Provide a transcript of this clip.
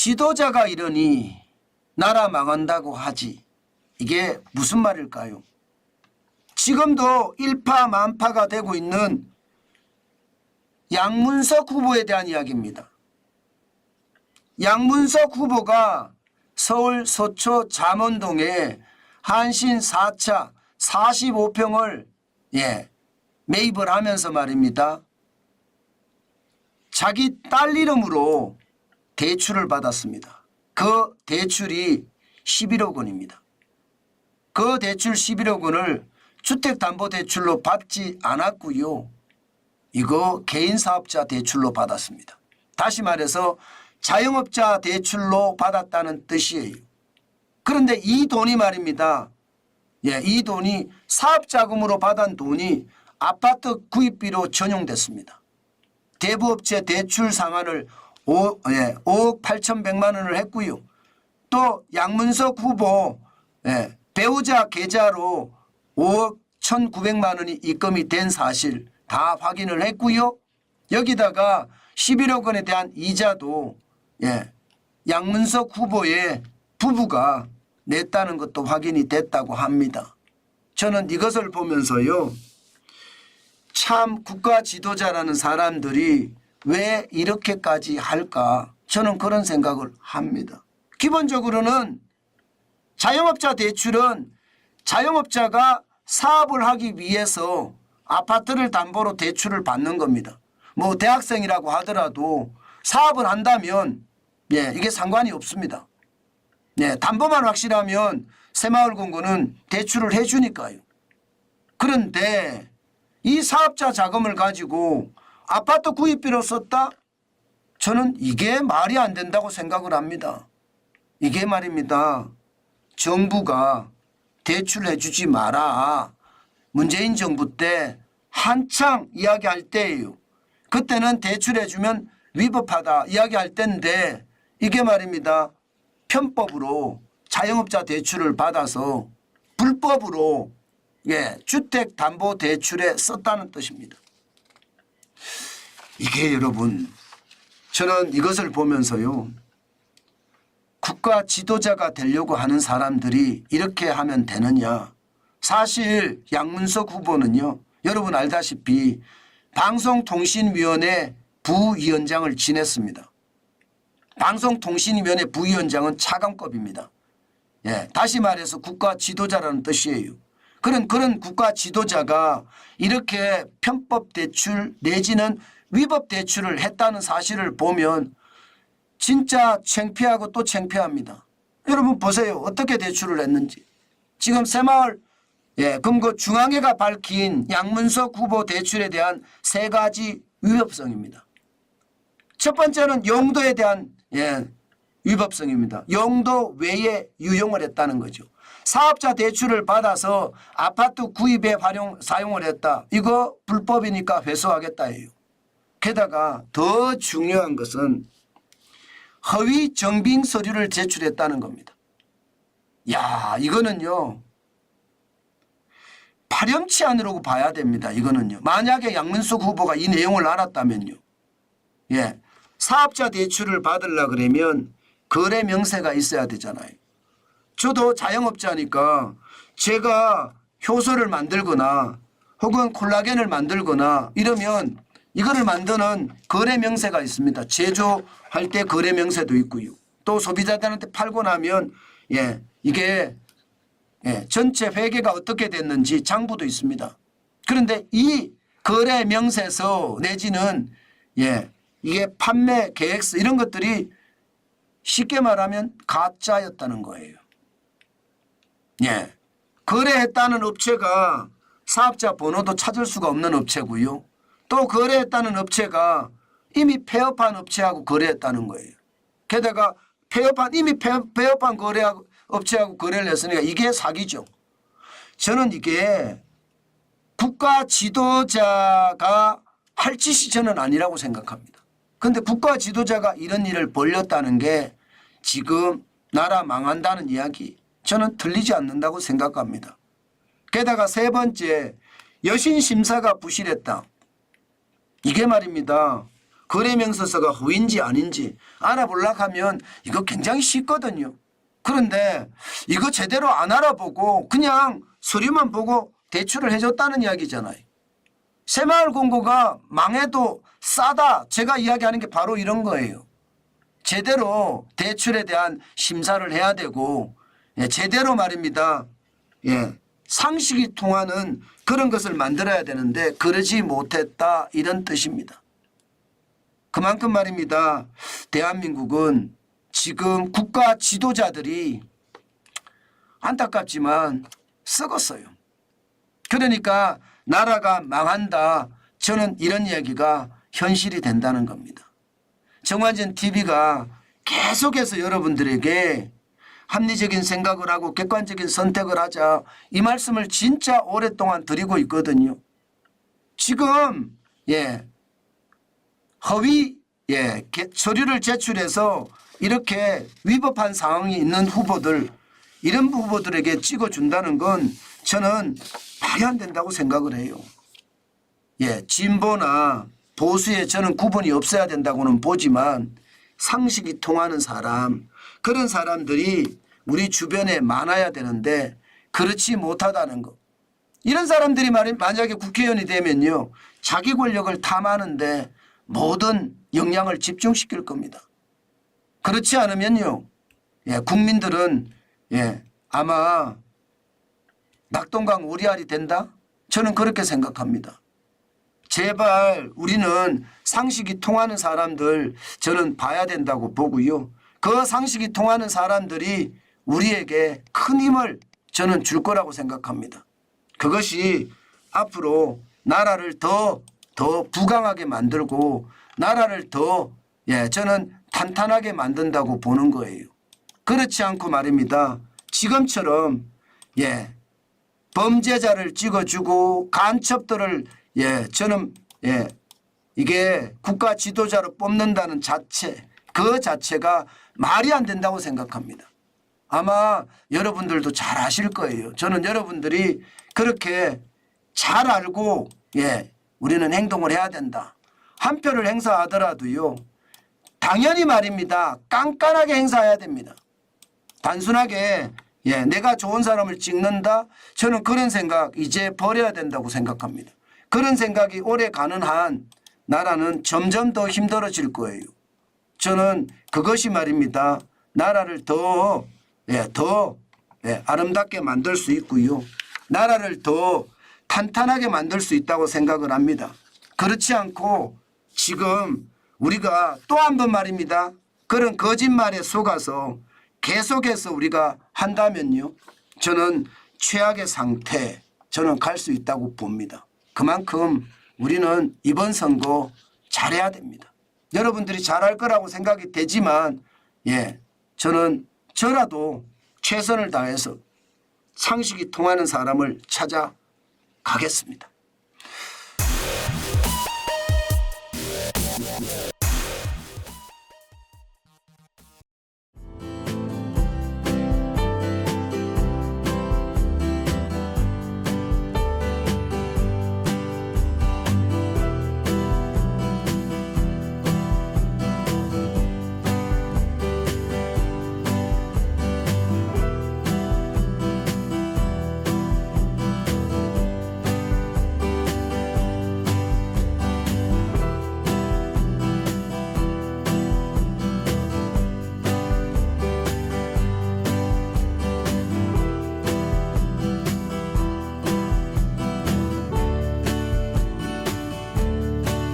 지도자가 이러니 나라 망한다고 하지. 이게 무슨 말일까요? 지금도 일파만파가 되고 있는 양문석 후보에 대한 이야기입니다. 양문석 후보가 서울 서초 잠원동에 한신 4차 45평을 매입을 하면서 말입니다. 자기 딸 이름으로 대출을 받았습니다. 그 대출이 11억 원입니다. 그 대출 11억 원을 주택담보대출로 받지 않았고요. 이거 개인사업자 대출로 받았습니다. 다시 말해서 자영업자 대출로 받았다는 뜻이에요. 그런데 이 돈이 말입니다. 이 돈이 사업자금으로 받은 돈이 아파트 구입비로 전용됐습니다. 대부업체 대출 상환을 5억 8,100만 원을 했고요. 또 양문석 후보 배우자 계좌로 5억 1,900만 원이 입금이 된 사실 다 확인을 했고요. 여기다가 11억 원에 대한 이자도 양문석 후보의 부부가 냈다는 것도 확인이 됐다고 합니다. 저는 이것을 보면서요. 참 국가 지도자라는 사람들이 왜 이렇게까지 할까? 저는 그런 생각을 합니다. 기본적으로는 자영업자 대출은 자영업자가 사업을 하기 위해서 아파트를 담보로 대출을 받는 겁니다. 뭐 대학생이라고 하더라도 사업을 한다면 이게 상관이 없습니다. 담보만 확실하면 새마을금고는 대출을 해주니까요. 그런데 이 사업자 자금을 가지고 아파트 구입비로 썼다? 저는 이게 말이 안 된다고 생각을 합니다. 이게 말입니다. 정부가 대출해 주지 마라. 문재인 정부 때 한창 이야기할 때예요. 그때는 대출해 주면 위법하다 이야기할 때인데 이게 말입니다. 편법으로 자영업자 대출을 받아서 불법으로 주택담보대출에 썼다는 뜻입니다. 이게 여러분 저는 이것을 보면서요. 국가 지도자가 되려고 하는 사람들이 이렇게 하면 되느냐. 사실 양문석 후보는요. 여러분 알다시피 방송통신위원회 부위원장을 지냈습니다. 방송통신위원회 부위원장은 차관급입니다. 다시 말해서 국가 지도자라는 뜻이에요. 그런 국가 지도자가 이렇게 편법 대출 내지는 위법 대출을 했다는 사실을 보면 진짜 창피하고 또 창피합니다. 여러분 보세요. 어떻게 대출을 했는지. 지금 새마을 금고 중앙회가 밝힌 양문석 후보 대출에 대한 세 가지 위법성입니다. 첫 번째는 용도에 대한 위법성입니다. 용도 외에 유용을 했다는 거죠. 사업자 대출을 받아서 아파트 구입에 사용을 했다. 이거 불법이니까 회수하겠다예요. 게다가 더 중요한 것은 허위 정빙 서류를 제출했다는 겁니다. 야, 이거는요. 파렴치 않으라고 봐야 됩니다. 이거는요. 만약에 양문석 후보가 이 내용을 알았다면요. 사업자 대출을 받으려고 그러면 거래 명세가 있어야 되잖아요. 저도 자영업자니까 제가 효소를 만들거나 혹은 콜라겐을 만들거나 이러면 이거를 만드는 거래 명세가 있습니다. 제조할 때 거래 명세도 있고요. 또 소비자들한테 팔고 나면 이게 전체 회계가 어떻게 됐는지 장부도 있습니다. 그런데 이 거래 명세서 내지는 이게 판매 계획서 이런 것들이 쉽게 말하면 가짜였다는 거예요. 거래했다는 업체가 사업자 번호도 찾을 수가 없는 업체고요. 또 거래했다는 업체가 이미 폐업한 업체하고 거래했다는 거예요. 게다가 이미 폐업한 업체하고 거래를 했으니까 이게 사기죠. 저는 이게 국가 지도자가 할 짓이 저는 아니라고 생각합니다. 그런데 국가 지도자가 이런 일을 벌였다는 게 지금 나라 망한다는 이야기 저는 틀리지 않는다고 생각합니다. 게다가 세 번째 여신 심사가 부실했다. 이게 말입니다. 거래명세서가 허위인지 아닌지 알아보려고 하면 이거 굉장히 쉽거든요. 그런데 이거 제대로 안 알아보고 그냥 서류만 보고 대출을 해줬다는 이야기잖아요. 새마을금고가 망해도 싸다. 제가 이야기하는 게 바로 이런 거예요. 제대로 대출에 대한 심사를 해야 되고 제대로 말입니다. 상식이 통하는 그런 것을 만들어야 되는데 그러지 못했다 이런 뜻입니다. 그만큼 말입니다. 대한민국은 지금 국가 지도자들이 안타깝지만 썩었어요. 그러니까 나라가 망한다. 저는 이런 이야기가 현실이 된다는 겁니다. 정관전 TV가 계속해서 여러분들에게 합리적인 생각을 하고 객관적인 선택을 하자 이 말씀을 진짜 오랫동안 드리고 있거든요. 지금 허위 서류를 제출해서 이렇게 위법한 상황이 있는 후보들 이런 후보들에게 찍어준다는 건 저는 말이 안 된다고 생각을 해요. 진보나 보수에 저는 구분이 없어야 된다고는 보지만 상식이 통하는 사람 그런 사람들이 우리 주변에 많아야 되는데 그렇지 못하다는 것. 이런 사람들이 만약에 국회의원이 되면요. 자기 권력을 탐하는데 모든 역량을 집중시킬 겁니다. 그렇지 않으면요. 국민들은 아마 낙동강 오리알이 된다? 저는 그렇게 생각합니다. 제발 우리는 상식이 통하는 사람들 저는 봐야 된다고 보고요. 그 상식이 통하는 사람들이 우리에게 큰 힘을 저는 줄 거라고 생각합니다. 그것이 앞으로 나라를 더 부강하게 만들고 나라를 더 저는 탄탄하게 만든다고 보는 거예요. 그렇지 않고 말입니다. 지금처럼 범죄자를 찍어주고 간첩들을 저는 이게 국가 지도자로 뽑는다는 자체 그 자체가 말이 안 된다고 생각합니다. 아마 여러분들도 잘 아실 거예요. 저는 여러분들이 그렇게 잘 알고 우리는 행동을 해야 된다. 한 표를 행사하더라도요. 당연히 말입니다. 깐깐하게 행사해야 됩니다. 단순하게 내가 좋은 사람을 찍는다. 저는 그런 생각 이제 버려야 된다고 생각합니다. 그런 생각이 오래 가는 한 나라는 점점 더 힘들어질 거예요. 저는 그것이 말입니다. 나라를 더 아름답게 만들 수 있고요. 나라를 더 탄탄하게 만들 수 있다고 생각을 합니다. 그렇지 않고 지금 우리가 또 한 번 말입니다. 그런 거짓말에 속아서 계속해서 우리가 한다면요. 저는 최악의 상태 저는 갈 수 있다고 봅니다. 그만큼 우리는 이번 선거 잘해야 됩니다. 여러분들이 잘할 거라고 생각이 되지만 저는 저라도 최선을 다해서 상식이 통하는 사람을 찾아가겠습니다.